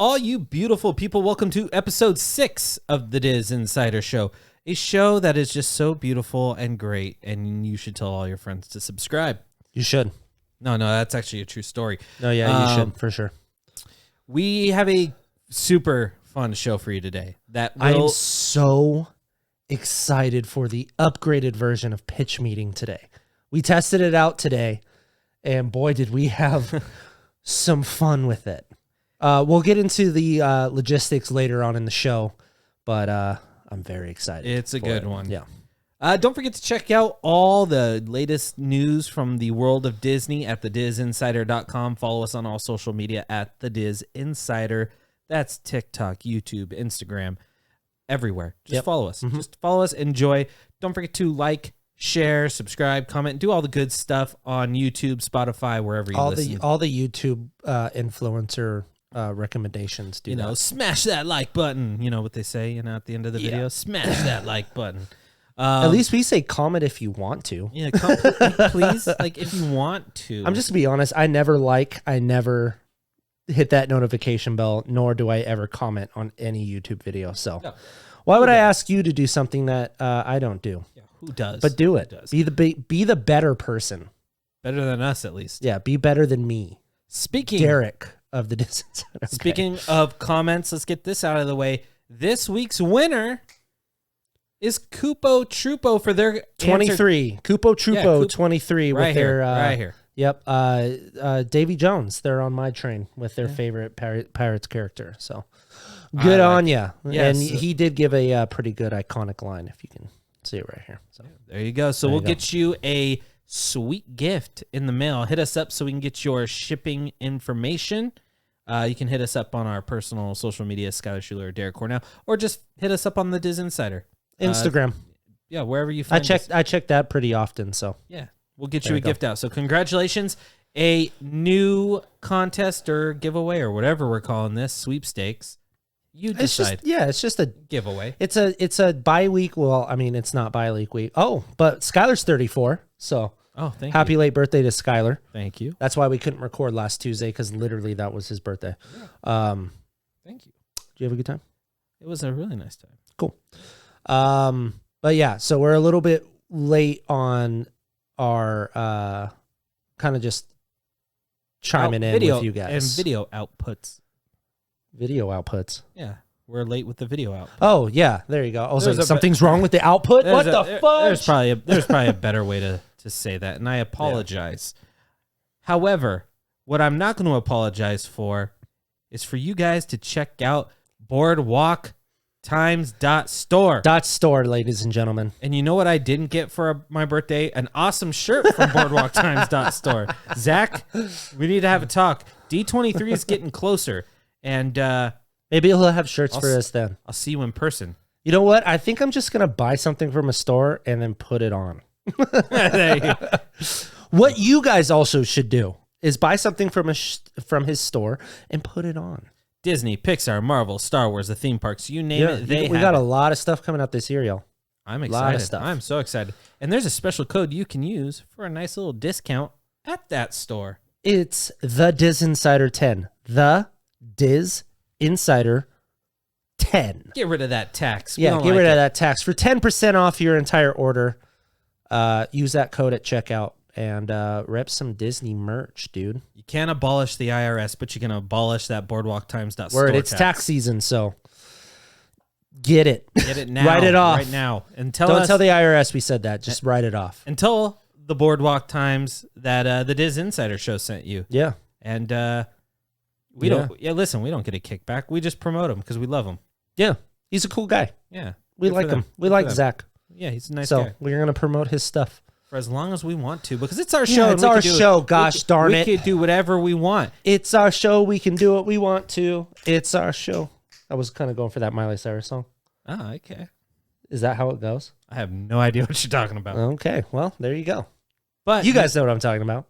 all you beautiful people. Welcome to episode 6 of the Disinsider Show, a show that is just so beautiful and great, and you should tell all your friends to subscribe. You should. No, that's actually a true story. No, yeah, you should, for sure. We have a super fun show for you today. I'm so excited for the upgraded version of Pitch Meeting today. We tested it out today, and boy, did we have some fun with it. We'll get into the logistics later on in the show, but I'm very excited. It's a good one. Yeah. Don't forget to check out all the latest news from the world of Disney at thedisinsider.com. Follow us on all social media at thedisinsider. That's TikTok, YouTube, Instagram, everywhere. Just follow us. Mm-hmm. Just follow us. Enjoy. Don't forget to like, share, subscribe, comment, do all the good stuff on YouTube, Spotify, wherever you listen. All the YouTube influencer recommendations. Smash that like button. You know what they say, at the end of the video? Smash that like button. At least we say comment if you want to. Yeah, please, if you want to. I'm just to be honest, I never hit that notification bell, nor do I ever comment on any YouTube video. So no. Why would I ask you to do something that I don't do? Yeah, who does? But do it. Be the better person. Better than us, at least. Yeah, be better than me. Derek of the Disinsider. Okay. Speaking of comments, let's get this out of the way. This week's winner is Koopo Troopo for their 23. Koopo Troopo 23 right with here, their right here. Yep. Davy Jones. They're on my train with their favorite Pirates character. So good on you. Yes. And he did give a pretty good iconic line, if you can see it right here. So there you go. So we'll get you a sweet gift in the mail. Hit us up so we can get your shipping information. You can hit us up on our personal social media, Skyler, Shuler, or Derek Cornell, or just hit us up on the Disinsider. Instagram. Wherever you find us. I check that pretty often, so. Yeah, we'll get you a gift out. So congratulations. A new contest or giveaway or whatever we're calling this, sweepstakes. You decide. It's just a giveaway. It's a bi-week. Well, I mean, it's not bi-week week. Oh, but Skyler's 34, so. Oh, thank you. Happy late birthday to Skyler. Thank you. That's why we couldn't record last Tuesday, because literally that was his birthday. Yeah. Thank you. Did you have a good time? It was a really nice time. Cool. But yeah, so we're a little bit late on our kind of just chiming in with you guys. And video outputs. Video outputs. Yeah. We're late with the video output. Oh, yeah. There you go. I was like, something's wrong with the output? What the fuck? There's probably a better way to say that, and I apologize. Yeah. However, what I'm not going to apologize for is for you guys to check out Boardwalk Times.store. .store, ladies and gentlemen. And you know what I didn't get for my birthday? An awesome shirt from Boardwalk Times.store. Zach, we need to have a talk. D23 is getting closer, and maybe he'll have shirts for us then. I'll see you in person. You know what? I think I'm just going to buy something from a store and then put it on. There you go. What you guys also should do is buy something from his store and put it on. Disney, Pixar, Marvel, Star Wars, the theme parks, you name it. We got a lot of stuff coming out this year, y'all. I'm excited. A lot of stuff. I'm so excited. And there's a special code you can use for a nice little discount at that store. It's the Disinsider 10. The Disinsider 10. Get rid of that tax. Get rid of that tax. For 10% off your entire order, use that code at checkout and rep some Disney merch, dude. You can't abolish the IRS, but you can abolish that BoardwalkTimes.store Word, it's tax season, so get it. Get it now. Write it off. Right now. And Don't tell the IRS we said that. Just write it off. And tell the Boardwalk Times that the Disinsider Show sent you. Yeah. And we don't get a kickback. We just promote him because we love him. Yeah. He's a cool guy. Yeah. We like him. We like Zach. Yeah, he's a nice guy. So we're going to promote his stuff. For as long as we want to, because it's our show. It's our show, gosh darn it. We could do whatever we want. It's our show. We can do what we want to. It's our show. I was kind of going for that Miley Cyrus song. Oh, okay. Is that how it goes? I have no idea what you're talking about. Okay, well, there you go. But you guys know what I'm talking about.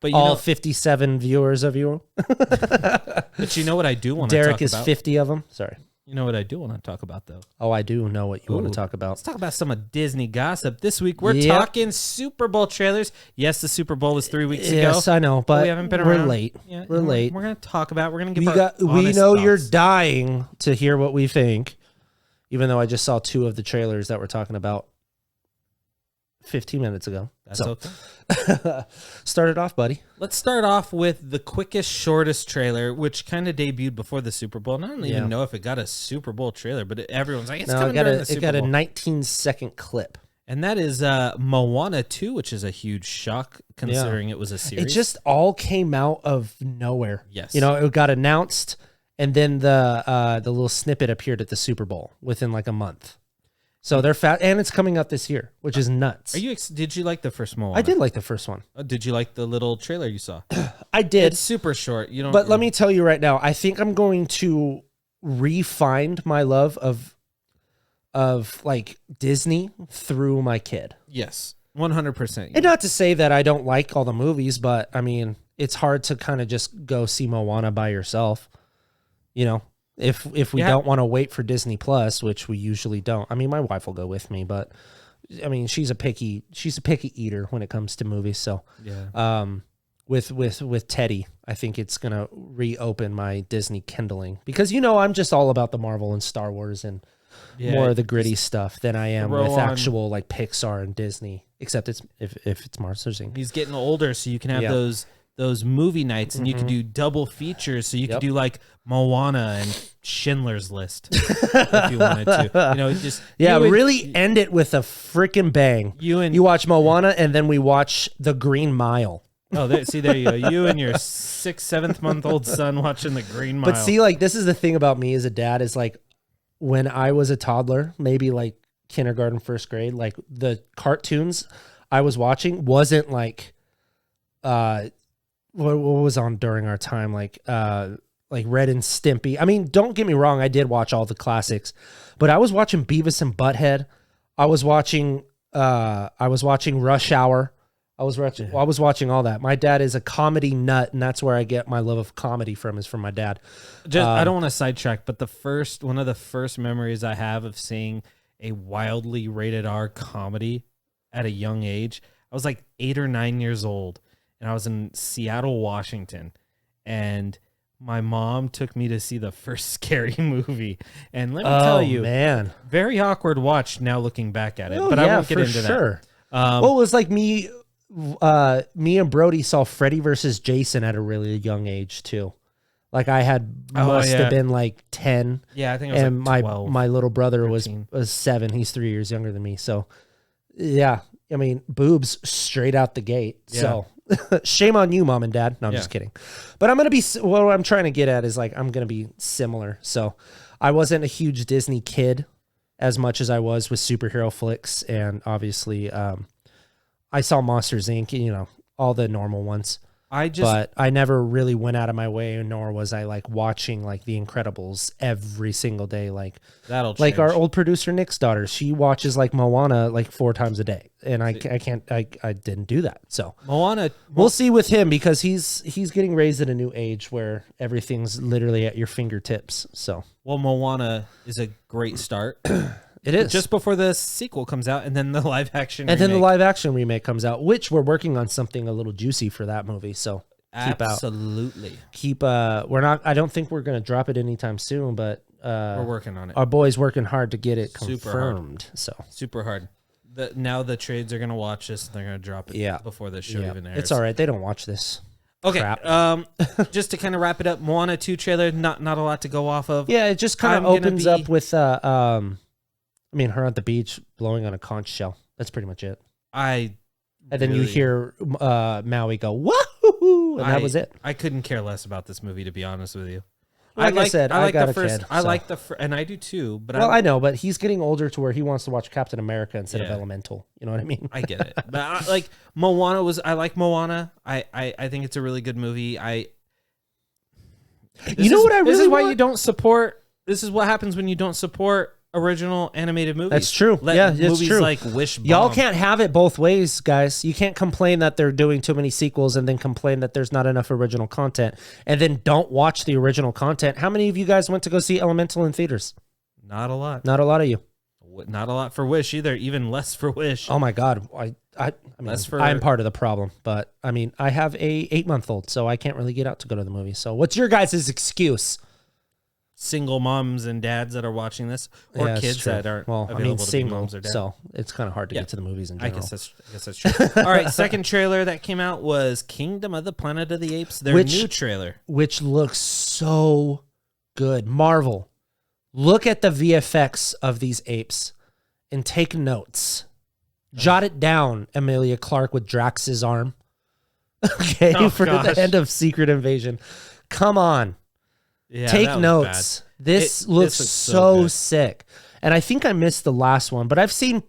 But all 57 viewers of you. But you know what I do want to talk about? Derek is 50 of them. Sorry. You know what I do want to talk about, though? Oh, I do know what you want to talk about. Let's talk about some of Disney gossip. This week, we're Yep. talking Super Bowl trailers. Yes, the Super Bowl was 3 weeks ago. Yes, I know, but we haven't been we're around. late. Yeah, we're late. We're going to talk about. We're going to give We honest know you're thoughts. dying to hear what we think, even though I just saw 2 of the trailers that we're talking about 15 minutes ago. That's So, okay. start it off, buddy. Let's start off with the quickest, shortest trailer, which kind of debuted before the Super Bowl. And I don't even know if it got a Super Bowl trailer, but everyone's like, it's coming during the Super Bowl. It got a 19-second clip. And that is Moana 2, which is a huge shock considering it was a series. It just all came out of nowhere. Yes. You know, it got announced, and then the little snippet appeared at the Super Bowl within like a month. So they're fat, and it's coming out this year, which is nuts. Did you like the first Moana? I did like the first one. Did you like the little trailer you saw? I did. It's super short. You don't. But let me tell you right now, I think I'm going to re-find my love of like Disney through my kid. Yes, 100%. And not to say that I don't like all the movies, but I mean, it's hard to kind of just go see Moana by yourself. You know, if we don't want to wait for Disney Plus, which we usually don't. I mean, my wife will go with me, but I mean, she's a picky eater when it comes to movies. So yeah. With Teddy, I think it's gonna reopen my Disney kindling because I'm just all about the Marvel and Star Wars and more of the gritty stuff than I am with actual like Pixar and Disney. Except it's if it's Monsters Inc. He's getting older, so you can have those movie nights, and you can do double features. So you can do like Moana and Schindler's List if you wanted to. Really end it with a freaking bang. You watch Moana, and then we watch The Green Mile. Oh, there you go. You and your 6th, 7th-month-old son watching The Green Mile. But see, like this is the thing about me as a dad is like when I was a toddler, maybe like kindergarten, 1st grade, like the cartoons I was watching wasn't like what was on during our time, like Red and Stimpy. I mean, don't get me wrong, I did watch all the classics, but I was watching Beavis and Butthead. I was watching Rush Hour. I was watching all that. My dad is a comedy nut, and that's where I get my love of comedy from, is from my dad. I don't want to sidetrack, but one of the first memories I have of seeing a wildly rated R comedy at a young age, I was like 8 or 9 years old, and I was in Seattle, Washington, and my mom took me to see the first Scary Movie. And let me tell you, man, very awkward watch now looking back at it, but I won't get into that. Well, it was like me and Brody saw Freddy versus Jason at a really young age too. Like I must have been like 10. Yeah, I think it was and like 12. my little brother 13. was 7. He's 3 years younger than me. So yeah, I mean, boobs straight out the gate. Yeah. So shame on you, mom and dad. No, I'm just kidding. But I'm going to be, what I'm trying to get at is like, I'm going to be similar. So I wasn't a huge Disney kid as much as I was with superhero flicks. And obviously, I saw Monsters Inc., all the normal ones. But I never really went out of my way, nor was I like watching like The Incredibles every single day. Like that'll like change. Our old producer Nick's daughter, she watches like Moana like 4 times a day, and I didn't do that. So Moana, we'll see with him because he's getting raised at a new age where everything's literally at your fingertips. So Moana is a great start. It is just before the sequel comes out, and then the live action, then the live action remake comes out, which we're working on something a little juicy for that movie. So absolutely we're not. I don't think we're gonna drop it anytime soon, but we're working on it. Our boy's working hard to get it confirmed. Super hard. Now the trades are gonna watch this, and they're gonna drop it before the show even airs. It's all right. They don't watch this. Okay. Crap. Just to kind of wrap it up, Moana 2 trailer. Not a lot to go off of. Yeah, it just kind of opens up with her at the beach blowing on a conch shell. That's pretty much it. And then you hear Maui go, wahoo! And that was it. I couldn't care less about this movie, to be honest with you. Like I said, I got the first. Kid, I like and I do too. But I know, but he's getting older to where he wants to watch Captain America instead of Elemental. You know what I mean? I get it. But Moana I like Moana. I think it's a really good movie. This is why you don't support. This is what happens when you don't support original animated movies. That's true. It's movies true. like Wish bomb. Y'all can't have it both ways, guys. You can't complain that they're doing too many sequels and then complain that there's not enough original content and then don't watch the original content. How many of you guys went to go see Elemental in theaters? Not a lot. Not a lot of you. Not a lot for Wish either. Even less for Wish. Oh my God. I mean, I'm part of the problem, but I mean, I have a 8-month-old, so I can't really get out to go to the movie. So what's your guys' excuse? Single moms and dads that are watching this, or kids that aren't available to be moms or dads. So it's kind of hard to get to the movies in general. I guess that's true. All right, second trailer that came out was Kingdom of the Planet of the Apes, their new trailer. Which looks so good. Marvel, look at the VFX of these apes and take notes. Jot it down, Emilia Clarke with Drax's arm. Okay, for the end of Secret Invasion. Come on. Yeah, take notes. This looks so sick. And I think I missed the last one, but I've seen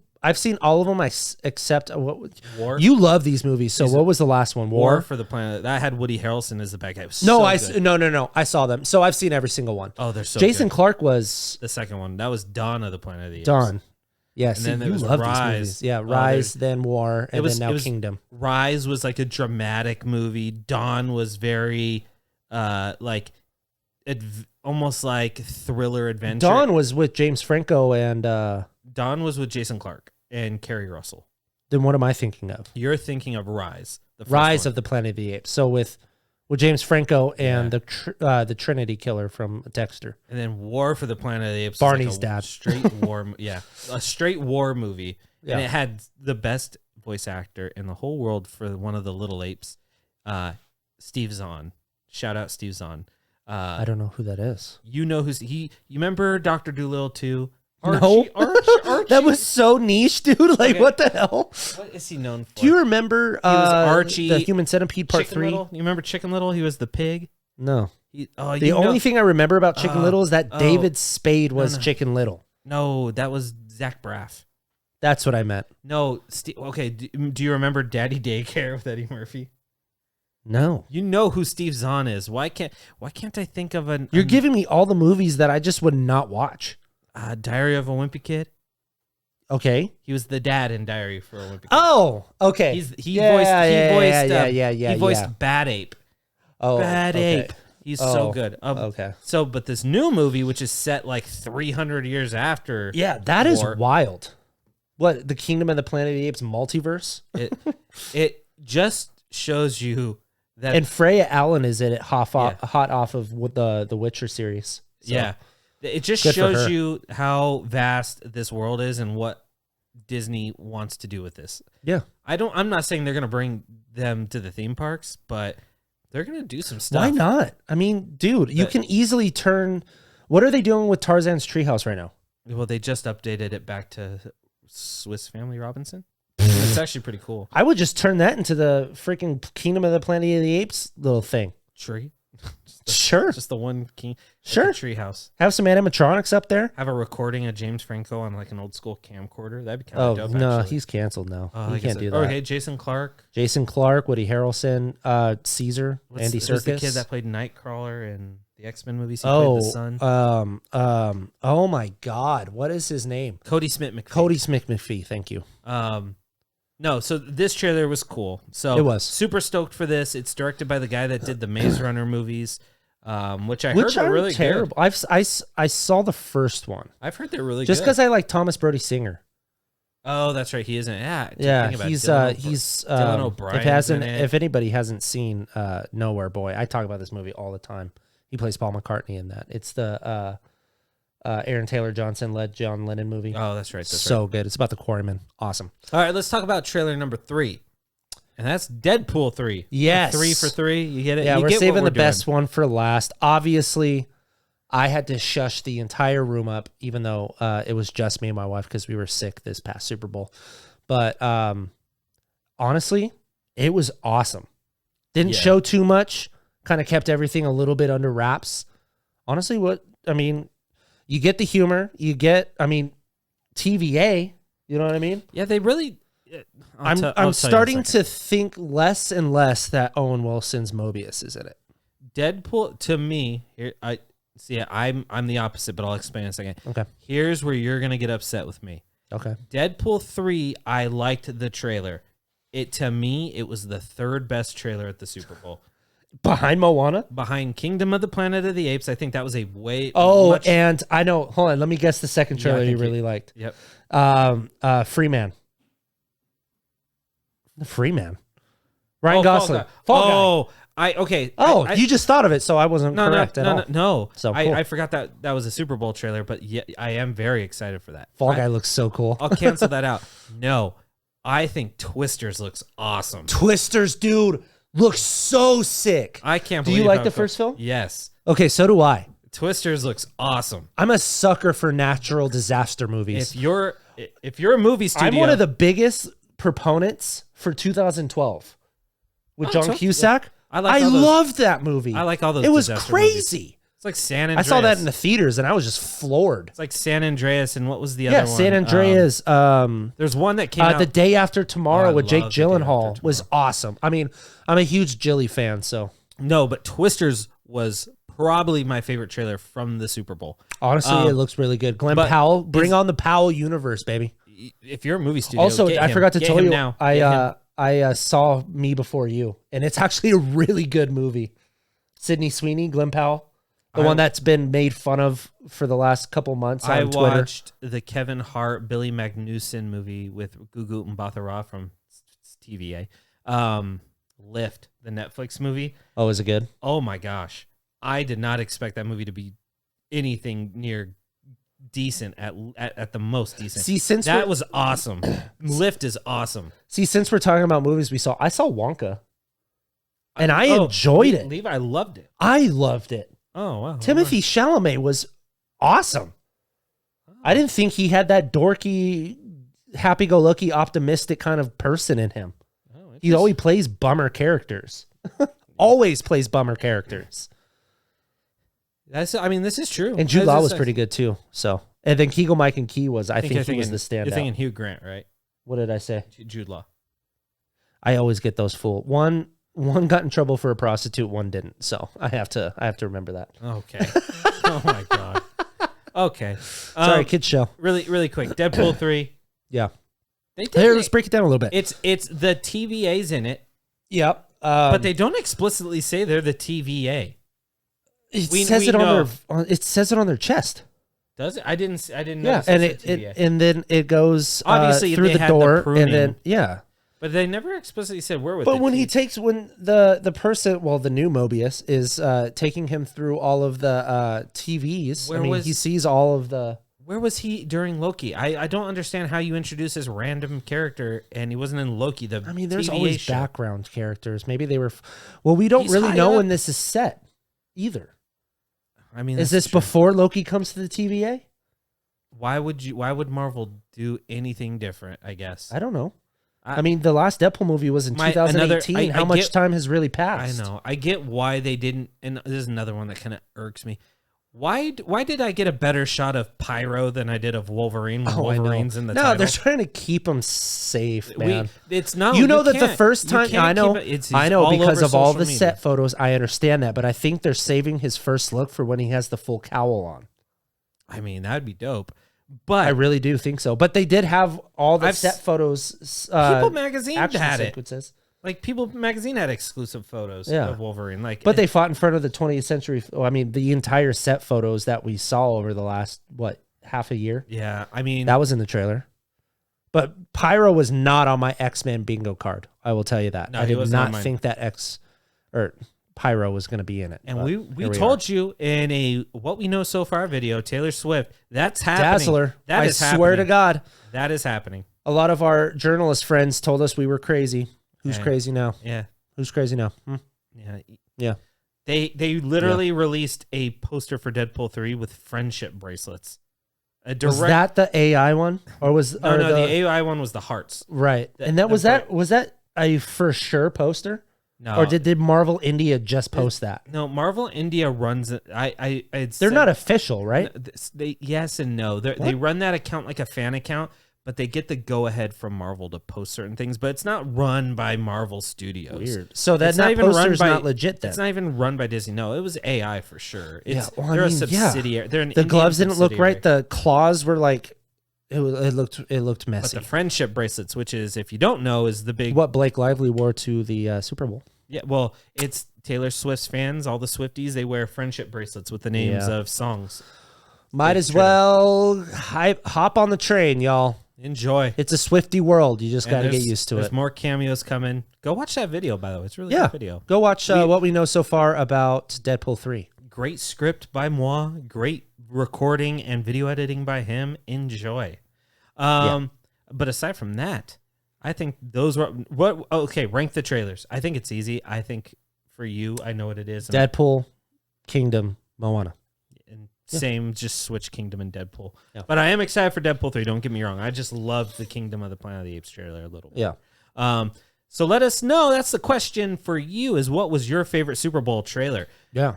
all of them except War. You love these movies. So what was the last one? War for the Planet. That had Woody Harrelson as the bad guy. No, I saw them. So I've seen every single one. Oh, they're so Jason good. Clarke was the second one. That was Dawn of the Planet of the Apes. Dawn. Yes, and then you love these movies. Yeah, Rise, then War, and then now Kingdom. Rise was like a dramatic movie. Dawn was very almost like thriller adventure. Dawn was with James Franco and Dawn was with Jason Clarke and Kerry Russell. Then what am I thinking of? You're thinking of Rise. The Rise of the Planet of the Apes. So with James Franco and the Trinity Killer from Dexter. And then War for the Planet of the Apes. Barney's dad. Straight war. A straight war movie. Yeah. And it had the best voice actor in the whole world for one of the little apes, Steve Zahn. Shout out Steve Zahn. I don't know who that is. You know who's he? You remember Dr. Dolittle 2? No. Archie. That was so niche, dude. Like, what the hell? What is he known for? Do you remember he was Archie, the Human Centipede Part 3? Little? You remember Chicken Little? He was the pig. No. The only thing I remember about Chicken Little is that David Spade was Chicken Little. No, that was Zach Braff. That's what I meant. No. Okay, do you remember Daddy Daycare with Eddie Murphy? No. You know who Steve Zahn is. Why can't I think of an... You're giving me all the movies that I just would not watch. Diary of a Wimpy Kid. Okay. He was the dad in Diary for a Wimpy Kid. Oh, okay. He voiced Bad Ape. Oh, Bad Ape. He's so good. Okay. So, but this new movie, which is set like 300 years after... Yeah, that is wild. What, the Kingdom of the Planet of the Apes multiverse? It just shows you that... And Freya Allen is in it hot off of the Witcher series. So. Yeah. It just shows you how vast this world is and what Disney wants to do with this. Yeah. I'm not saying they're going to bring them to the theme parks, but they're going to do some stuff. Why not? I mean, dude, you can easily turn... What are they doing with Tarzan's Treehouse right now? Well, they just updated it back to Swiss Family Robinson. It's actually pretty cool. I would just turn that into the freaking Kingdom of the Planet of the Apes little thing. Tree? Sure. Just the one king. Sure. Tree house. Have some animatronics up there. Have a recording of James Franco on like an old school camcorder. That'd be kind of dope. No, actually. He's canceled now. He can't do that. Okay, Jason Clarke, Woody Harrelson, Caesar, Andy Serkis. Who's the kid that played Nightcrawler in the X-Men movies? He played the son. Oh my God, what is his name? Cody Smith McPhee. Cody Smith McPhee. Thank you. No, so this trailer was cool. So it was super stoked for this. It's directed by the guy that did the Maze Runner movies. Which I heard are really terrible. Good. I saw the first one. I've heard they're really just good. Because I like Thomas Brody Singer. Oh, that's right. He isn't. Yeah. He's Dylan O'Brien. If anybody hasn't seen Nowhere Boy, I talk about this movie all the time. He plays Paul McCartney in that. It's the Aaron Taylor Johnson led John Lennon movie. Oh, that's right. So good. It's about the Quarrymen. Awesome. All right, let's talk about trailer number 3. And that's Deadpool 3. Yes. 3 for 3. You get it? Yeah, we're saving the best one for last. Obviously, I had to shush the entire room up, even though it was just me and my wife because we were sick this past Super Bowl. But honestly, it was awesome. Didn't show too much. Kind of kept everything a little bit under wraps. Honestly, you get the humor. You get, TVA. You know what I mean? Yeah, they really... I'm starting to think less and less that Owen Wilson's Mobius is in it. Deadpool, to me, See, I'm the opposite, but I'll explain in a second. Okay. Here's where you're gonna get upset with me. Okay. Deadpool 3, I liked the trailer. To me, it was the third best trailer at the Super Bowl. Behind Moana? Behind Kingdom of the Planet of the Apes, I think that was a way. And I know. Hold on. Let me guess the second trailer you really liked. Yep. Freeman. The Freeman. Ryan Gosling. Fall Guy. Okay. You just thought of it, so I wasn't correct at all. No. So cool. I forgot that was a Super Bowl trailer, but yeah, I am very excited for that. Fall Guy looks so cool. I'll cancel that out. No, I think Twisters looks awesome. Twisters, dude, looks so sick. I can't Do believe you like the first film? Yes. Okay, so do I. Twisters looks awesome. I'm a sucker for natural disaster movies. If you're a movie studio, I'm one of the biggest proponents for 2012 with John Cusack. I loved that movie. I like all those. It was disaster crazy. Movies. It's like San Andreas. I saw that in the theaters and I was just floored. It's like San Andreas, and what was the other one? Yeah, San Andreas. There's one that came out The Day After Tomorrow with Jake love The Day After Gyllenhaal was awesome. I mean, I'm a huge Jilly fan, so no, but Twisters was probably my favorite trailer from the Super Bowl. Honestly, it looks really good. Glenn Powell, bring on the Powell universe, baby. If you're a movie studio, also, I forgot to tell you, now. I saw Me Before You, and it's actually a really good movie. Sydney Sweeney, Glenn Powell, the one that's been made fun of for the last couple months on Twitter. I watched the Kevin Hart, Billy Magnuson movie with Gugu Mbatha-Raw from TVA. Lift, the Netflix movie. Oh, is it good? Oh my gosh. I did not expect that movie to be anything near decent at the most decent. See, since that was awesome. Lift is awesome. See, since we're talking about movies I saw Wonka. And I enjoyed it. Levi loved it. I loved it. Oh, wow. Timothy Chalamet was awesome. I didn't think he had that dorky, happy-go-lucky, optimistic kind of person in him. He always plays bummer characters. Always plays bummer characters. This is true. And Jude Law was pretty good too. So, and then Keegan Mike and Key was, I think he was the standout. You're thinking Hugh Grant, right? What did I say? Jude Law. I always get those full. One got in trouble for a prostitute, one didn't. So I have to remember that. Okay. Oh my god. Okay. Sorry, kids show. Really quick. Deadpool 3. Yeah. Let's break it down a little bit. It's the TVA's in it. Yep. But they don't explicitly say they're the TVA. It says it on their chest. Does it? I didn't Yeah, and then it goes obviously through the door, and then But they never explicitly said where with. But when the person, the new Mobius is taking him through all of the TVs. He sees all of the. Where was he during Loki? I don't understand how you introduce this random character and he wasn't in Loki. There's TVA always show. Background characters. Maybe they were. We don't really know when this is set either. Is this before Loki comes to the TVA? Why would Marvel do anything different? I guess I don't know. The last Deadpool movie was in 2018. How much time has really passed? I know. I get why they didn't. And this is another one that kind of irks me. Why did I get a better shot of Pyro than I did of Wolverine? Wolverine's in the title? No, they're trying to keep him safe, man. It's not. The first time I know because of all the media. set photos. I understand that, but I think they're saving his first look for when he has the full cowl on. That'd be dope. But I really do think so. But they did have all the set photos. People Magazine had it. Sequences. Like People Magazine had exclusive photos of Wolverine. But they fought in front of the 20th century. The entire set photos that we saw over the last half a year. Yeah, that was in the trailer. But Pyro was not on my X-Men bingo card. I will tell you that. No, I did not think that Pyro was going to be in it. And we told you in a what we know so far video, Taylor Swift. That's happening. Dazzler. I swear to God, that is happening. A lot of our journalist friends told us we were crazy. Who's crazy now? Yeah. Who's crazy now? Yeah. They literally released a poster for Deadpool 3 with friendship bracelets. Was that the AI one, or was no? The AI one was the hearts, right? And that was that a for sure poster? No. Or did Marvel India just post that? No, Marvel India runs it. They're not official, right? They yes and no. They run that account like a fan account. but they get the go-ahead from Marvel to post certain things, but it's not run by Marvel Studios. Weird. So that poster's not legit then? It's not even run by Disney. No, it was AI for sure. They're a subsidiary. Yeah. They're an the Indian gloves didn't look right. subsidiary. The claws were like, it looked But messy. the friendship bracelets, which is, if you don't know, is the big... What Blake Lively wore to the Super Bowl. Yeah, well, it's Taylor Swift's fans, all the Swifties, they wear friendship bracelets with the names of songs. Might as well hop on the train, y'all. Enjoy. It's a Swiftie world. You just got to get used to it. There's more cameos coming. Go watch that video, by the way. It's a really good video. Go watch what we know so far about Deadpool 3. Great script by Moana. Great recording and video editing by him. Enjoy. But aside from that, I think those were... Okay, rank the trailers. I think it's easy. I think for you, I know what it is. Deadpool, Kingdom, Moana. Same, just switch Kingdom and Deadpool. Yeah. But I am excited for Deadpool 3. Don't get me wrong. I just love the Kingdom of the Planet of the Apes trailer a little bit. Yeah. So let us know. That's the question for you, is what was your favorite Super Bowl trailer? Yeah.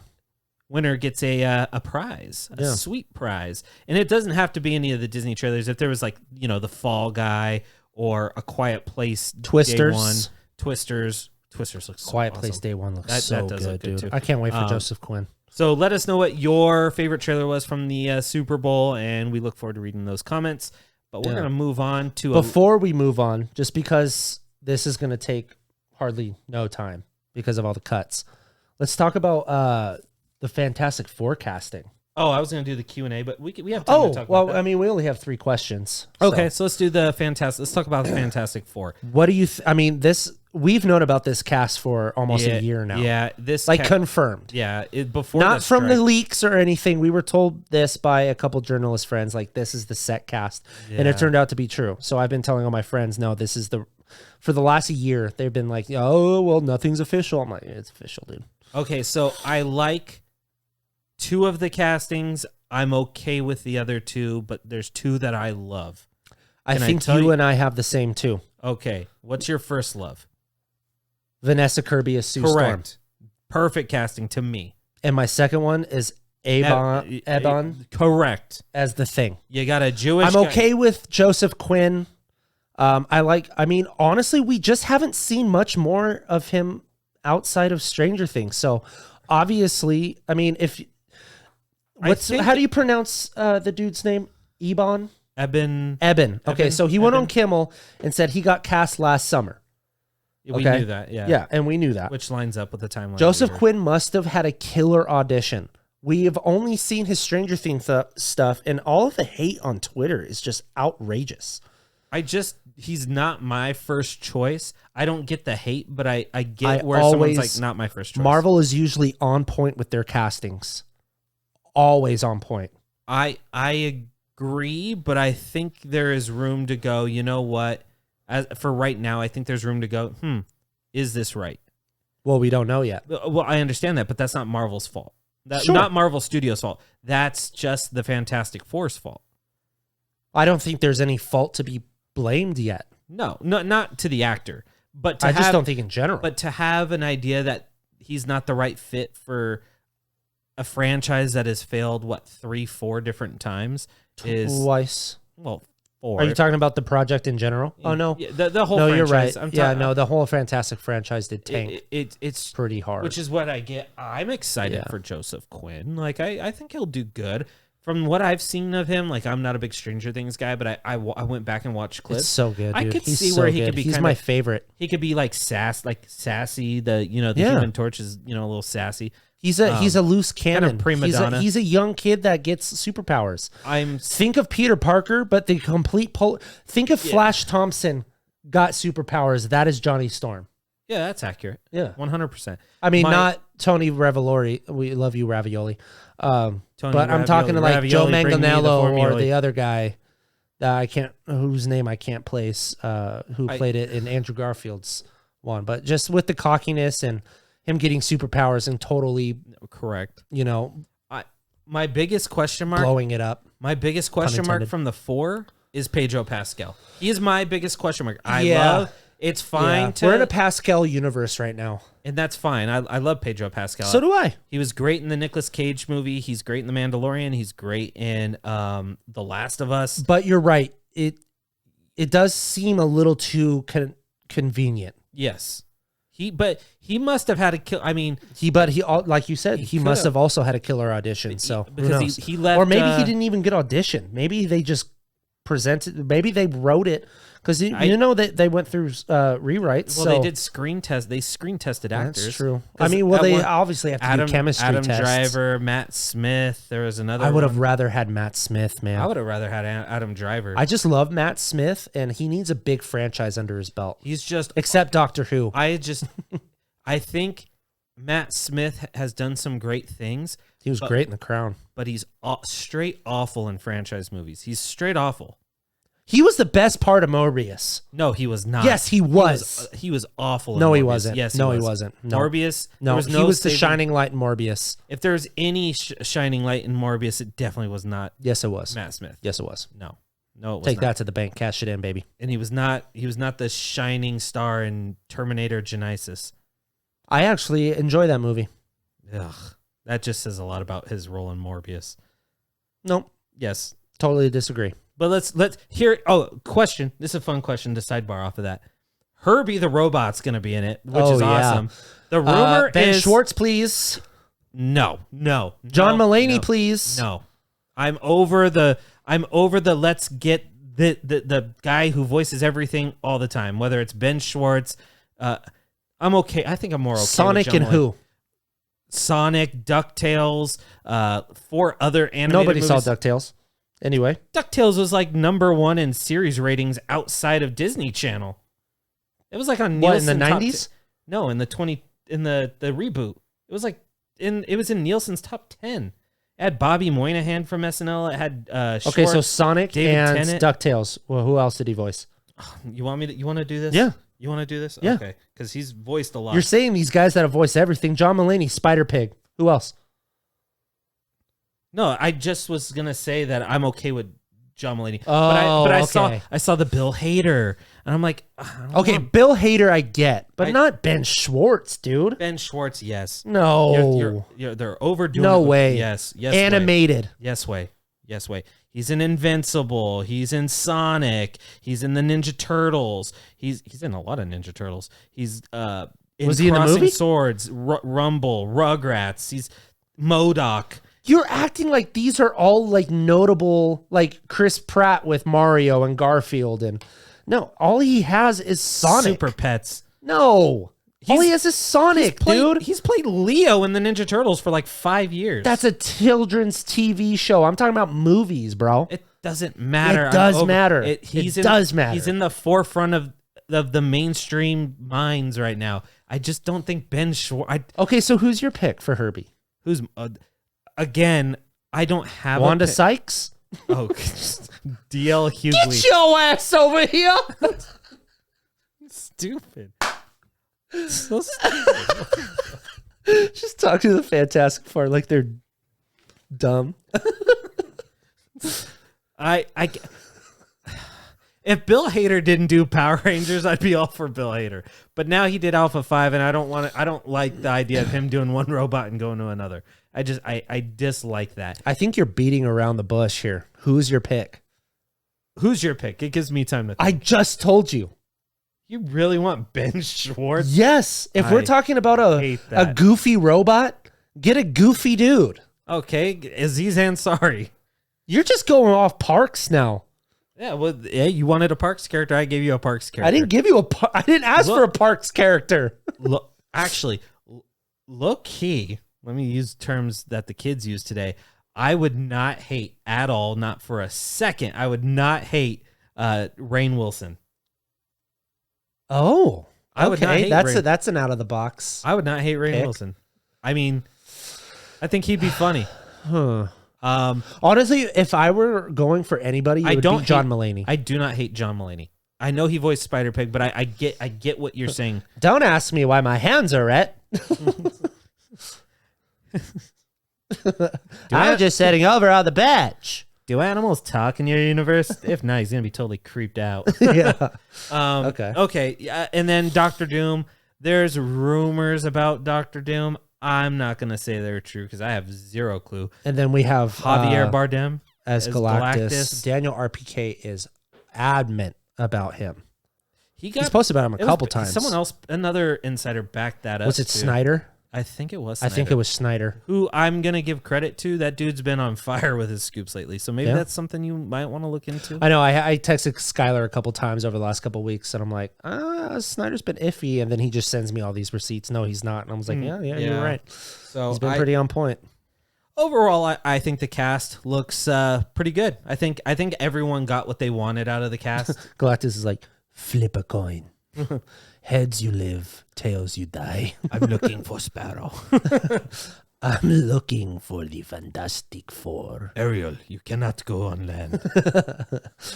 Winner gets a prize, a sweet prize. And it doesn't have to be any of the Disney trailers. If there was like, the Fall Guy or A Quiet Place Twisters. Day One. Twisters looks Quiet so Place awesome. Day One looks That so does good, look good, dude. too. I can't wait for Joseph Quinn. So let us know what your favorite trailer was from the Super Bowl, and we look forward to reading those comments. But we're going to move on to... Before we move on, just because this is going to take hardly no time because of all the cuts, let's talk about the Fantastic Four casting. Oh, I was going to do the Q&A, but we have time to talk about that. I mean, we only have 3 questions. Okay, so let's do the Let's talk about the Fantastic Four. What do you... we've known about this cast for almost a year now. Yeah, this... confirmed. Yeah, before Not from the leaks or anything. We were told this by a couple journalist friends, like, this is the set cast. Yeah. And it turned out to be true. So I've been telling all my friends, no, this is for the last year, they've been like, oh, well, nothing's official. I'm like, it's official, dude. Okay, so I like 2 of the castings. I'm okay with the other 2, but there's 2 that I love. I think you and I have the same, too. Okay, what's your first love? Vanessa Kirby as Sue Storm. Perfect casting to me. And my second one is Ebon. Correct. As the Thing. You got a Jewish I'm okay with Joseph Quinn. Honestly, we just haven't seen much more of him outside of Stranger Things. So obviously, I mean, how do you pronounce the dude's name? Eben? Okay, so he went on Kimmel and said he got cast last summer. We knew that, yeah. Yeah, and we knew that. Which lines up with the timeline. Joseph Quinn must have had a killer audition. We have only seen his Stranger Things stuff, and all of the hate on Twitter is just outrageous. He's not my first choice. I don't get the hate, but I get where someone's like, not my first choice. Marvel is usually on point with their castings. Always on point. I agree, but I think there is room to go. You know what? For right now, I think there's room to go, is this right? Well, we don't know yet. Well, I understand that, but that's not Marvel's fault. Sure. Not Marvel Studios' fault. That's just the Fantastic Four's fault. I don't think there's any fault to be blamed yet. No, not to the actor. But I just don't think in general. But to have an idea that he's not the right fit for a franchise that has failed, 3-4 different times is... Twice. Well, 4. Are you talking about the project in general? Oh, no. Yeah, the whole no, franchise. You're right. The whole Fantastic franchise did tank. It's pretty hard. Which is what I get. I'm excited for Joseph Quinn. Like, I think he'll do good. From what I've seen of him, like, I'm not a big Stranger Things guy, but I went back and watched clips. It's so good, dude. I could He's see so where he good. could be He's my favorite. He could be like sassy. The Human Torch is, a little sassy. He's a loose cannon. Kind of prima donna. He's a young kid that gets superpowers. Think of Peter Parker, but the complete think of Flash Thompson got superpowers. That is Johnny Storm. Yeah, that's accurate. Yeah, 100%. I mean, not Tony Ravioli. We love you, Ravioli. I'm talking to like Joe Manganiello or the other guy that whose name I can't place, who played it in Andrew Garfield's one. But just with the cockiness and him getting superpowers and totally correct. My biggest question mark, blowing it up. My biggest question mark from the 4 is Pedro Pascal. He is my biggest question mark. Love. It's fine. We're in a Pascal universe right now, and that's fine. I love Pedro Pascal. So do I. He was great in the Nicolas Cage movie. He's great in The Mandalorian. He's great in The Last of Us. But you're right. it does seem a little too convenient. Yes. But he must have had a kill. I mean, like you said, he must have also had a killer audition. So who knows? He left, or maybe he didn't even get audition. Maybe they just presented. Maybe they wrote it because that they went through rewrites. Well, they did screen test. They screen tested actors. That's true. I mean, well, they obviously have to do chemistry Adam tests. Driver, Matt Smith. There was another. I would have rather had Matt Smith, man. I would have rather had Adam Driver. I just love Matt Smith, and he needs a big franchise under his belt. He's just except Doctor Who. I think Matt Smith has done some great things. He was great in The Crown, but he's straight awful in franchise movies. He's straight awful. He was the best part of Morbius. No, he was not. Yes, he was. He was awful. No, in Morbius. he wasn't. Yes, he wasn't. No. Morbius. No, he was the shining light in Morbius. If there's any shining light in Morbius, it definitely was not. Yes, it was. Matt Smith. Yes, it was. No, it was Take not. that to the bank. Cash it in, baby. And he was not the shining star in Terminator Genisys. I actually enjoy that movie. Ugh, that just says a lot about his role in Morbius. Nope. Yes. Totally disagree. But let's hear. Oh, question. This is a fun question to sidebar off of that. Herbie the robot's going to be in it, which is awesome. The rumor Ben is Schwartz, please. No. John Mulaney, please. No. I'm over the let's get the guy who voices everything all the time, whether it's Ben Schwartz. I'm okay. I think I'm more okay. Sonic with John and Mulaney. who? Sonic, DuckTales, 4 other animated Nobody movies. saw DuckTales. Anyway. DuckTales was like #1 in series ratings outside of Disney Channel. It was like on Nielsen. What, in the 90s? No, in the reboot. It was like it was in Nielsen's top 10. It had Bobby Moynihan from SNL. It had Schwarz, okay, so Sonic David and Tennant. DuckTales. Well, who else did he voice? You want to do this? Yeah. You want to do this? Yeah. Okay, because he's voiced a lot. You're saying these guys that have voiced everything. John Mulaney, Spider-Pig. Who else? No, I just was gonna say that I'm okay with John Mulaney. Oh, but okay. I saw the Bill Hader, and I'm like, okay, Bill Hader I get, but not Ben Schwartz, dude. Ben Schwartz, yes. No, they're overdoing. No it. way. Yes. Animated. Way. Yes way. He's in Invincible. He's in Sonic. He's in the Ninja Turtles. He's in a lot of Ninja Turtles. He's in Was he in the Crossing movie? Swords, Rumble, Rugrats. He's MODOK. You're acting like these are all like notable, like Chris Pratt with Mario and Garfield, and no, all he has is Sonic. Super Pets. No, all he has is Sonic, dude. He's played Leo in the Ninja Turtles for like 5 years. That's a children's TV show. I'm talking about movies, bro. It doesn't matter. It does matter. It does matter. He's in the forefront of the mainstream minds right now. I just don't think Ben Schwartz. Okay, so who's your pick for Herbie? Who's again? I don't have Wanda Sykes. Oh, DL Hughley. Get your ass over here. Stupid. So stupid. Just talk to the Fantastic Four like they're dumb. If Bill Hader didn't do Power Rangers, I'd be all for Bill Hader. But now he did Alpha 5, and I don't like the idea of him doing one robot and going to another. I dislike that. I think you're beating around the bush here. Who's your pick? Who's your pick? It gives me time to think. I just told you. You really want Ben Schwartz? Yes. If we're talking about a goofy robot, get a goofy dude. Okay, Aziz Ansari. You're just going off Parks now. Yeah, well, you wanted a Parks character. I gave you a Parks character. I didn't give you I didn't ask for a Parks character. Low key. Let me use terms that the kids use today. I would not hate at all, not for a second. I would not hate Rainn Wilson. Oh, I would not hate that's an out of the box. I would not hate Rainn Wilson. I mean, I think he'd be funny. Huh. Honestly, if I were going for anybody, it would be John Mulaney. I do not hate John Mulaney. I know he voiced Spider-Pig, but I get what you're saying. Don't ask me why my hands are red. I'm just setting over on the bench. Do animals talk in your universe? If not, he's gonna be totally creeped out. Yeah. Okay. And then Doctor Doom. There's rumors about Doctor Doom. I'm not gonna say they're true because I have zero clue. And then we have Javier Bardem as Galactus. Daniel RPK is adamant about him. He's posted about him a couple times. Someone else, another insider, backed that up. Was it Snyder? I think it was. I think it was Snyder. Who I'm gonna give credit to. That dude's been on fire with his scoops lately. So maybe that's something you might want to look into. I know. I texted Skyler a couple times over the last couple weeks, and I'm like, Snyder's been iffy, and then he just sends me all these receipts. No, he's not. And I was like, yeah, you're right. So he's been pretty on point. Overall, I think the cast looks pretty good. I think everyone got what they wanted out of the cast. Galactus is like, flip a coin. Heads you live, tails you die. I'm looking for Sparrow. I'm looking for the Fantastic Four. Ariel, you cannot go on land.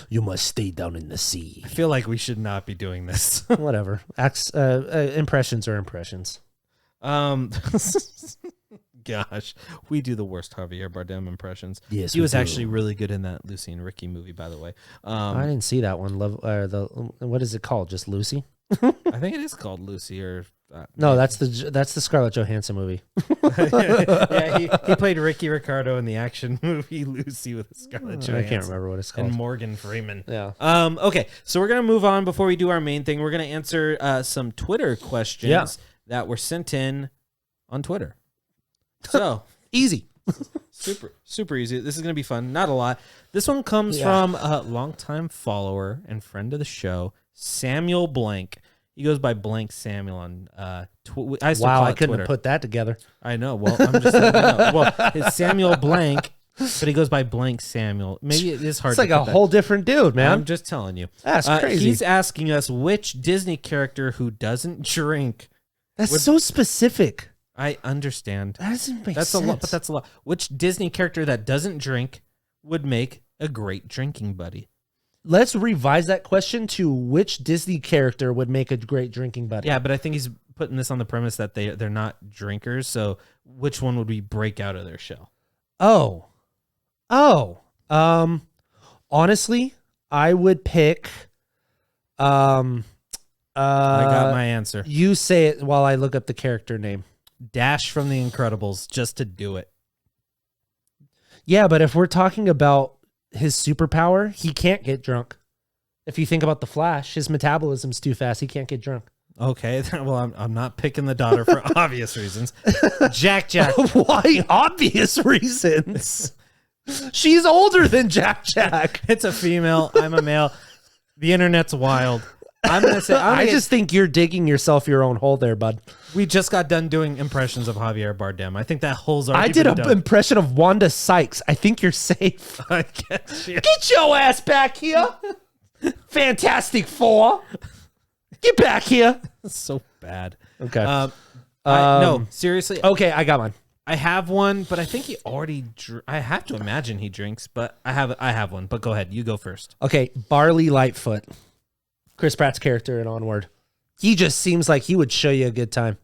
You must stay down in the sea. I feel like we should not be doing this. Whatever. Impressions are impressions. Gosh, we do the worst Javier Bardem impressions. Yes, he was actually really good in that Lucy and Ricky movie, by the way. I didn't see that one. What is it called? Just Lucy? I think it is called Lucy, or no, that's the Scarlett Johansson movie. Yeah, he played Ricky Ricardo in the action movie Lucy with Scarlett Johansson. I can't remember what it's called. And Morgan Freeman. Yeah. Okay, so we're gonna move on before we do our main thing. We're gonna answer some Twitter questions that were sent in on Twitter. So easy. Super easy. This is going to be fun. Not a lot. This one comes from a longtime follower and friend of the show, Samuel Blank. He goes by Blank Samuel on I couldn't have put that together. I know. Well, I'm just well, it's Samuel Blank, but he goes by Blank Samuel. Maybe it is hard. It's like a whole different dude, man. I'm just telling you. That's crazy. He's asking us which Disney character who doesn't drink. That's so specific. I understand. That doesn't make sense. A lot, but that's a lot. Which Disney character that doesn't drink would make a great drinking buddy? Let's revise that question to which Disney character would make a great drinking buddy. Yeah, but I think he's putting this on the premise that they're not drinkers. So which one would we break out of their shell? Honestly, I would pick. I got my answer. You say it while I look up the character name. Dash from The Incredibles, just to do it. Yeah, but if we're talking about his superpower, he can't get drunk. If you think about the Flash, his metabolism's too fast. He can't get drunk. Okay, well, I'm not picking the daughter for obvious reasons. Jack. Why obvious reasons? She's older than Jack. It's a female. I'm a male. The internet's wild. I'm gonna say. I just think you're digging yourself your own hole there, bud. We just got done doing impressions of Javier Bardem. I think that hole's already I did been an done. impression of Wanda Sykes. I think you're safe. I guess, yeah. Get your ass back here. Fantastic Four. Get back here. That's so bad. Okay. No, seriously. Okay, I got one. I have one, but I think he already. I have to imagine he drinks, but I have one. But go ahead, you go first. Okay, Barley Lightfoot. Chris Pratt's character in Onward. He just seems like he would show you a good time.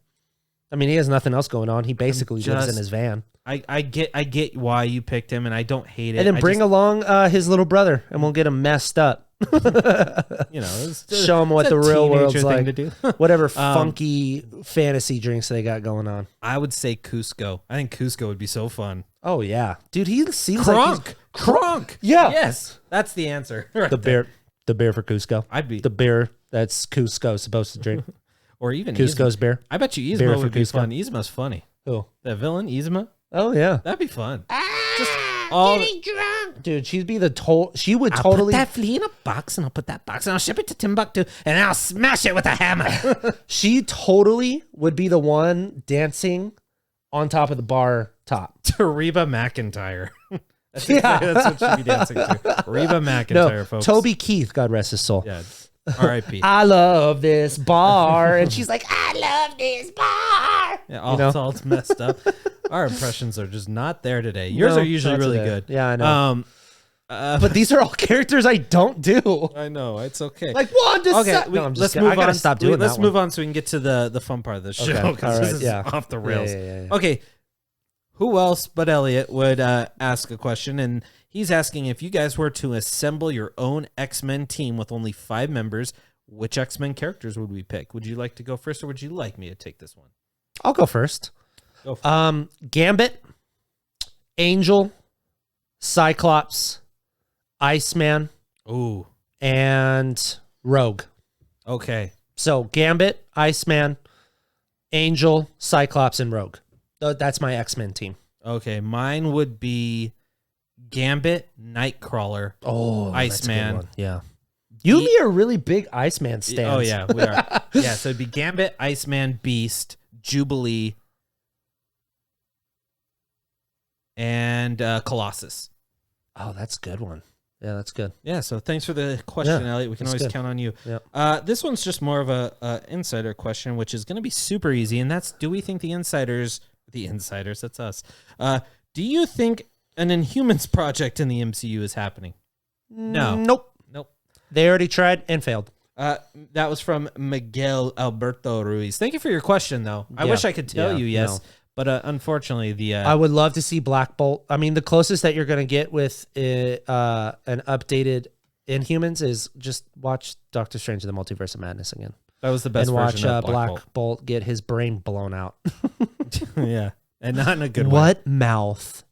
I mean, he has nothing else going on. He basically lives in his van. I get why you picked him, and I don't hate it. And then bring along his little brother, and we'll get him messed up. Show him what the real world's like. To do. Whatever funky fantasy drinks they got going on. I would say Cusco. I think Cusco would be so fun. Oh yeah, dude, he seems Kronk. like Kronk. Yeah. Yes, that's the answer. Right the beer for Cusco. I'd be the beer that's Cusco supposed to drink. Or even Cusco's beer. I bet you Yzma would be fun. Yzma's funny. Who? The villain, Yzma? Oh, yeah. That'd be fun. Just getting drunk. Dude, she'd be she would I'll totally... put that flea in a box, and I'll put that box, and I'll ship it to Timbuktu, and I'll smash it with a hammer. She totally would be the one dancing on top of the bar top. To Reba McEntire. That's what she'd be dancing to. Reba McEntire, folks. Toby Keith, God rest his soul. Yeah. R.I.P. I love this bar. And she's like, I love this bar. Yeah, all messed up. Our impressions are just not there today. Yours are usually really good. Yeah, I know. But these are all characters I don't do. I know. It's okay. Like, Wanda. Okay, let's move on. I gotta stop doing that. Let's move on so we can get to the fun part of the show. Okay. All right, this is off the rails. Yeah. Okay. Who else but Elliot would ask a question? And he's asking, if you guys were to assemble your own X-Men team with only 5 members, which X-Men characters would we pick? Would you like to go first, or would you like me to take this one? I'll go first. Go for it. Gambit, Angel, Cyclops, Iceman. Ooh. And Rogue. Okay. So Gambit, Iceman, Angel, Cyclops, and Rogue. That's my X-Men team. Okay. Mine would be Gambit, Nightcrawler, Iceman. Yeah. You and me are really big Iceman stands. Oh, yeah, we are. Yeah, so it'd be Gambit, Iceman, Beast, Jubilee, and Colossus. Oh, that's a good one. Yeah, that's good. Yeah, so thanks for the question, Elliot. We can always count on you. Yep. This one's just more of a insider question, which is going to be super easy, and that's, do we think the insiders, that's us, do you think an Inhumans project in the MCU is happening? No. Nope. They already tried and failed. That was from Miguel Alberto Ruiz. Thank you for your question, though. I wish I could tell you yes, but unfortunately, I would love to see Black Bolt. I mean, the closest that you're going to get with an updated Inhumans is just watch Doctor Strange in the Multiverse of Madness again. That was the best version of Black Bolt get his brain blown out. Yeah, and not in a good way. What mouth?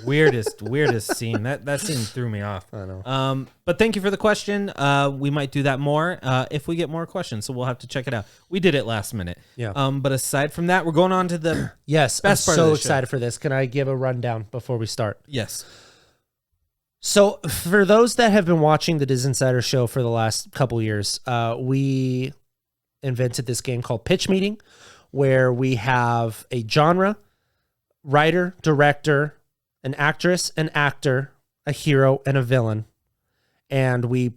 weirdest scene. That scene threw me off. I know. But thank you for the question. We might do that more if we get more questions, so we'll have to check it out. We did it last minute. Yeah. But aside from that, we're going on to the yes. best I'm part of so the excited for this. Can I give a rundown before we start? Yes. So for those that have been watching the Disinsider Show for the last couple years, we invented this game called Pitch Meeting, where we have a genre, writer, director, an actress, an actor, a hero, and a villain. And we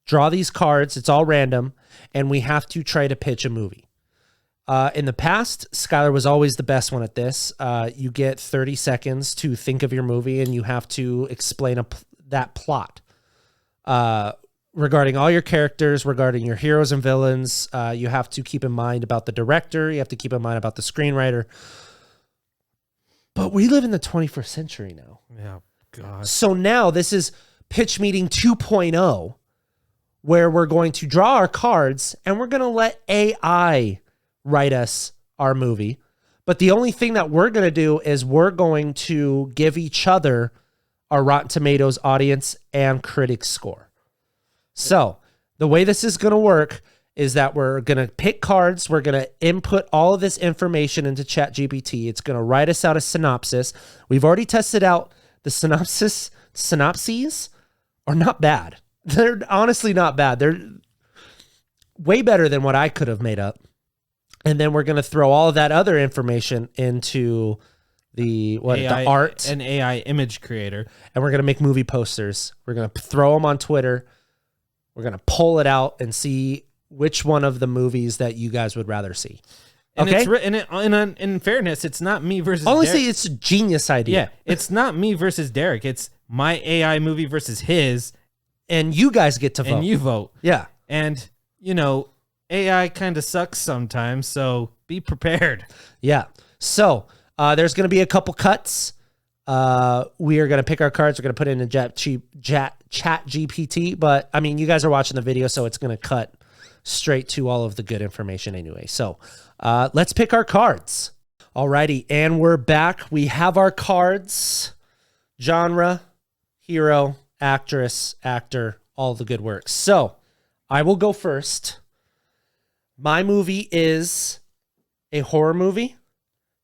draw these cards. It's all random. And we have to try to pitch a movie. In the past, Skyler was always the best one at this. You get 30 seconds to think of your movie, and you have to explain that plot. Regarding all your characters, regarding your heroes and villains, you have to keep in mind about the director. You have to keep in mind about the screenwriter. But we live in the 21st century now. Yeah, God. So now this is Pitch Meeting 2.0, where we're going to draw our cards and we're going to let AI write us our movie. But the only thing that we're going to do is we're going to give each other our Rotten Tomatoes audience and critic score. So the way this is going to work is that we're going to pick cards. We're going to input all of this information into ChatGPT. It's going to write us out a synopsis. We've already tested out the synopses are not bad. They're honestly not bad. They're way better than what I could have made up. And then we're going to throw all of that other information into the art, an AI image creator, and we're going to make movie posters. We're going to throw them on Twitter. We're going to pull it out and see which one of the movies that you guys would rather see. And okay? In fairness, it's not me versus Honestly, Derek. it's a genius idea. Yeah, it's not me versus Derek. It's my AI movie versus his. And you guys get to vote. And you vote. Yeah. And, AI kind of sucks sometimes, so be prepared. Yeah. So there's going to be a couple cuts. We are going to pick our cards. We're going to put it in chat GPT. But, I mean, you guys are watching the video, so it's going to cut straight to all of the good information anyway. So let's pick our cards. Alrighty, and we're back. We have our cards. Genre, hero, actress, actor, all the good works. So I will go first. My movie is a horror movie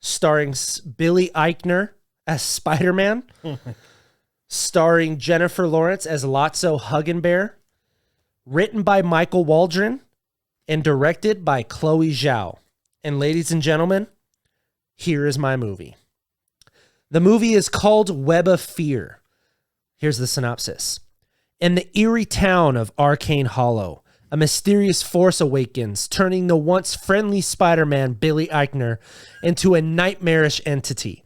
starring Billy Eichner as Spider-Man, starring Jennifer Lawrence as Lotso Huggenbear, written by Michael Waldron, and directed by Chloe Zhao. And ladies and gentlemen, here is my movie. The movie is called Web of Fear. Here's the synopsis. In the eerie town of Arcane Hollow, a mysterious force awakens, turning the once friendly Spider-Man Billy Eichner into a nightmarish entity.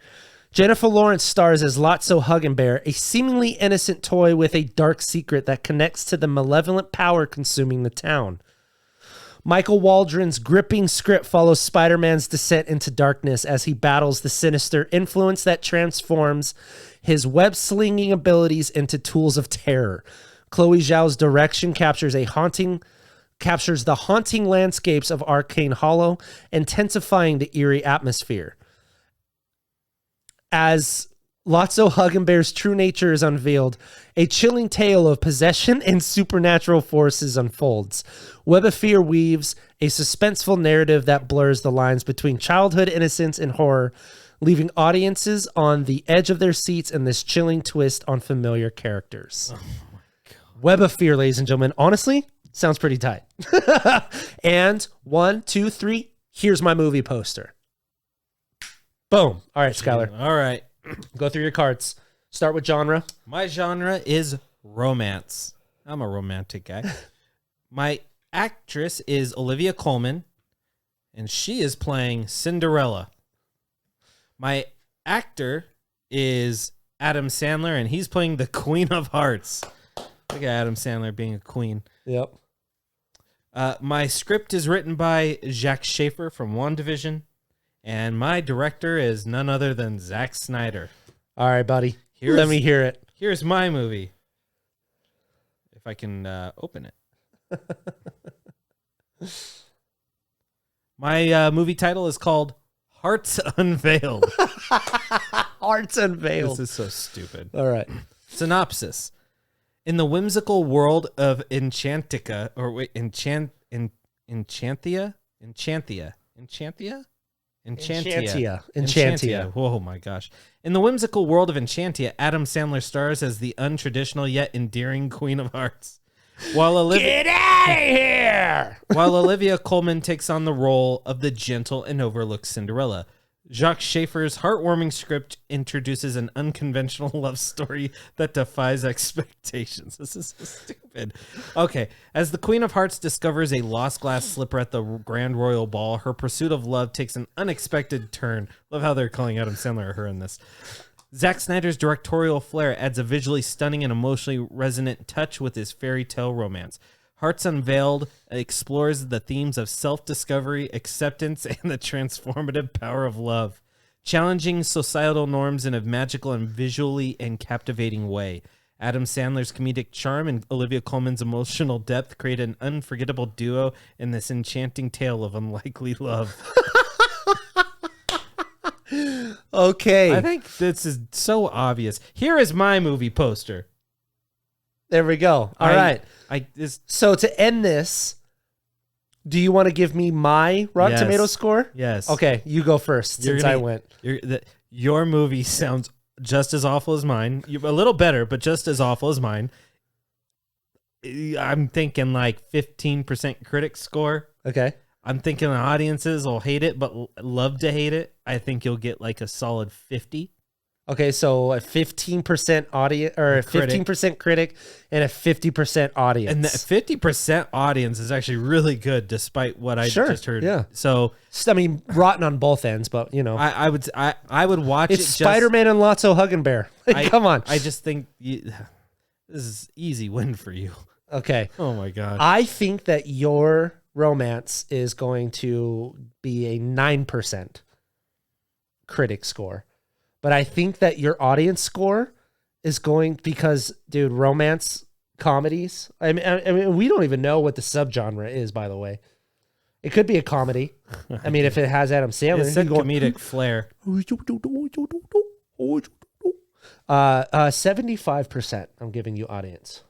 Jennifer Lawrence stars as Lotso Huggenbear, a seemingly innocent toy with a dark secret that connects to the malevolent power consuming the town. Michael Waldron's gripping script follows Spider-Man's descent into darkness as he battles the sinister influence that transforms his web-slinging abilities into tools of terror. Chloe Zhao's direction captures the haunting landscapes of Arcane Hollow, intensifying the eerie atmosphere. As Lotso Huggenbear's true nature is unveiled. A chilling tale of possession and supernatural forces unfolds. Web of Fear weaves a suspenseful narrative that blurs the lines between childhood innocence and horror, leaving audiences on the edge of their seats in this chilling twist on familiar characters. Oh my God. Web of Fear, ladies and gentlemen. Honestly, sounds pretty tight. And 1, 2, 3, here's my movie poster. Boom. All right, Skyler. All right. Go through your cards. Start with genre. My genre is romance. I'm a romantic guy. My actress is Olivia Colman, and she is playing Cinderella. My actor is Adam Sandler, and he's playing the Queen of Hearts. Look at Adam Sandler being a queen. Yep. My script is written by Jacques Schaefer from WandaVision. And my director is none other than Zack Snyder. All right, buddy. Let me hear it. Here's my movie. If I can open it. My movie title is called Hearts Unveiled. Hearts Unveiled. This is so stupid. All right. Synopsis. In the whimsical world of Enchantia, or wait, Enchanthia? Enchantia. Oh my gosh. In the whimsical world of Enchantia, Adam Sandler stars as the untraditional yet endearing Queen of Hearts. Get out of here! While Olivia Colman takes on the role of the gentle and overlooked Cinderella. Jacques Schaefer's heartwarming script introduces an unconventional love story that defies expectations. This is so stupid. Okay, as the Queen of Hearts discovers a lost glass slipper at the Grand Royal Ball, her pursuit of love takes an unexpected turn. Love how they're calling Adam Sandler or her in this. Zack Snyder's directorial flair adds a visually stunning and emotionally resonant touch with his fairy tale romance. Hearts Unveiled explores the themes of self-discovery, acceptance, and the transformative power of love, challenging societal norms in a magical and visually and captivating way. Adam Sandler's comedic charm and Olivia Colman's emotional depth create an unforgettable duo in this enchanting tale of unlikely love. Okay. I think this is so obvious. Here is my movie poster. There we go. All right. So to end this, do you want to give me my Rotten Tomato score? Yes. Okay, you go first since I went. Your movie sounds just as awful as mine. A little better, but just as awful as mine. I'm thinking like 15% critic score. Okay. I'm thinking the audiences will hate it, but love to hate it. I think you'll get like a solid 50. Okay, so a 15% audience or a 15% critic and a 50% audience. And the 50% audience is actually really good, despite what I just heard. Yeah. So I mean, rotten on both ends, but you know, I would watch it's Spider-Man and Lotso Huggenbear. Come on. I just think this is easy win for you. Okay. Oh my God. I think that your romance is going to be a 9% critic score. But I think that your audience score is going, because, dude, romance comedies. I mean, we don't even know what the subgenre is, by the way. It could be a comedy. I mean, if it has Adam Sandler, it's a comedic flair. 75%. I'm giving you audience,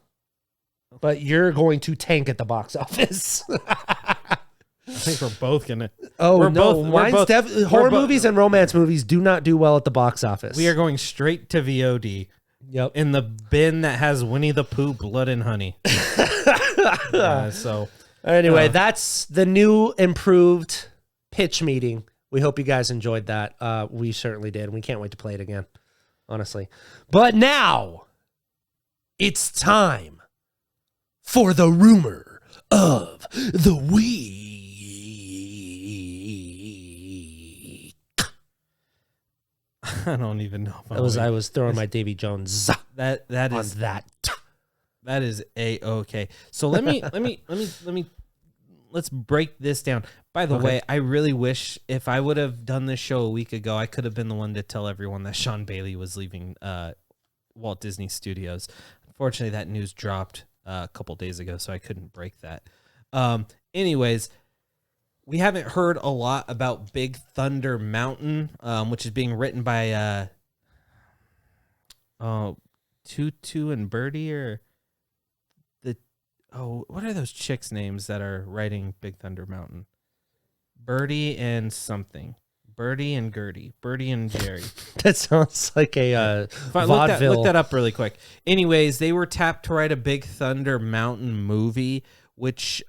but you're going to tank at the box office. I think we're both gonna. Oh no! Horror movies and romance movies do not do well at the box office. We are going straight to VOD. Yep. In the bin that has Winnie the Pooh, Blood and Honey. So anyway, that's the new improved pitch meeting. We hope you guys enjoyed that. We certainly did. We can't wait to play it again, honestly. But now it's time for the rumor of the week. I don't even know. If I was throwing my Davy Jones. That is that. That is okay. So let's break this down. By the way, I really wish if I would have done this show a week ago, I could have been the one to tell everyone that Sean Bailey was leaving Walt Disney Studios. Unfortunately, that news dropped a couple days ago, so I couldn't break that. Anyways, we haven't heard a lot about Big Thunder Mountain, which is being written by Tutu and Birdie or what are those chicks' names that are writing Big Thunder Mountain? Birdie and something. Birdie and Gertie. Birdie and Jerry. That sounds like a vaudeville. Look that up really quick. Anyways, they were tapped to write a Big Thunder Mountain movie, which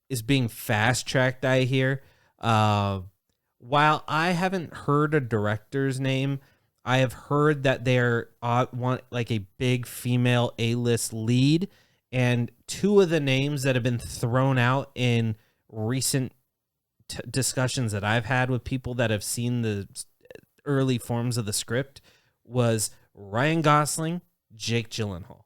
is being fast-tracked, I hear. While I haven't heard a director's name, I have heard that they're want like a big female A-list lead, and two of the names that have been thrown out in recent discussions that I've had with people that have seen the early forms of the script was Ryan Gosling, Jake Gyllenhaal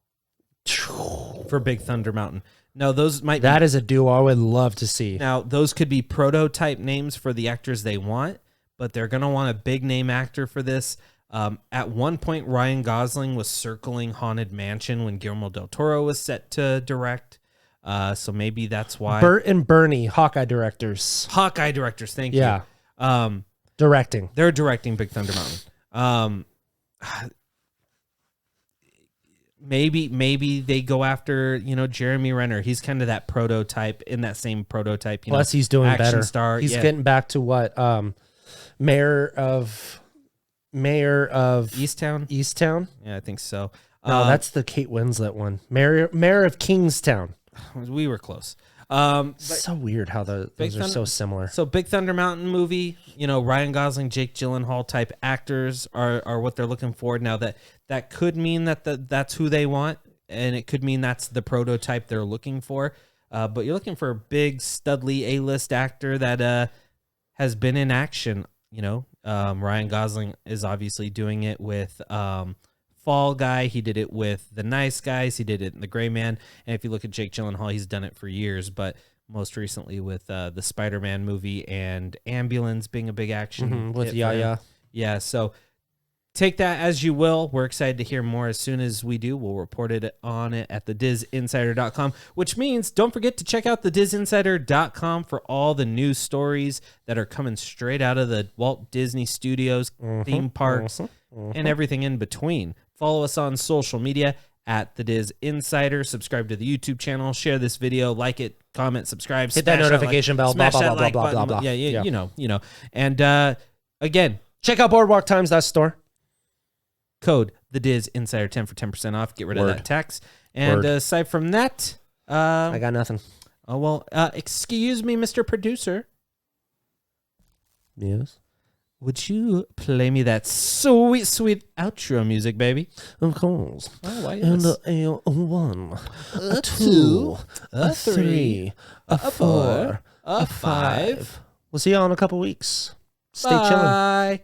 for Big Thunder Mountain. Now, that is a duo I would love to see. Now, those could be prototype names for the actors they want, but they're going to want a big name actor for this. At one point, Ryan Gosling was circling Haunted Mansion when Guillermo del Toro was set to direct. So maybe that's why. Bert and Bernie, Hawkeye directors. Thank you. Yeah. Directing. They're directing Big Thunder Mountain. Maybe they go after, Jeremy Renner. He's kind of that prototype, in that same prototype. Plus, he's doing action better. Star. He's getting back to what? Mayor of Easttown. Yeah, I think so. No, that's the Kate Winslet one. Mayor of Kingstown. We were close. So weird how those are so similar. So Big Thunder Mountain movie, Ryan Gosling, Jake Gyllenhaal type actors are what they're looking for. Now that could mean that's who they want, and it could mean that's the prototype they're looking for. But you're looking for a big, studly A-list actor that has been in action. Ryan Gosling is obviously doing it with Fall Guy. He did it with The Nice Guys. He did it in The Gray Man. And if you look at Jake Gyllenhaal, he's done it for years, but most recently with the Spider-Man movie and Ambulance being a big action with Yaya. Yeah, so take that as you will. We're excited to hear more. As soon as we do, we'll report it on it at thedisinsider.com, which means don't forget to check out thedisinsider.com for all the news stories that are coming straight out of the Walt Disney Studios, theme parks, and everything in between. Follow us on social media at The Diz Insider. Subscribe to the YouTube channel. Share this video. Like it. Comment. Subscribe. Hit that notification bell. Blah, blah, blah, blah, blah, blah. Yeah, you know. And again, check out Boardwalk Times, that store. Code The Diz Insider 10 for 10% off. Get rid of that tax. And aside from that, I got nothing. Oh, well, excuse me, Mr. Producer. Yes? Would you play me that sweet, sweet outro music, baby? Of course. Oh, why? And a 1, a 2, a 3, a 4, a 5. We'll see you all in a couple weeks. Stay chilling. Bye.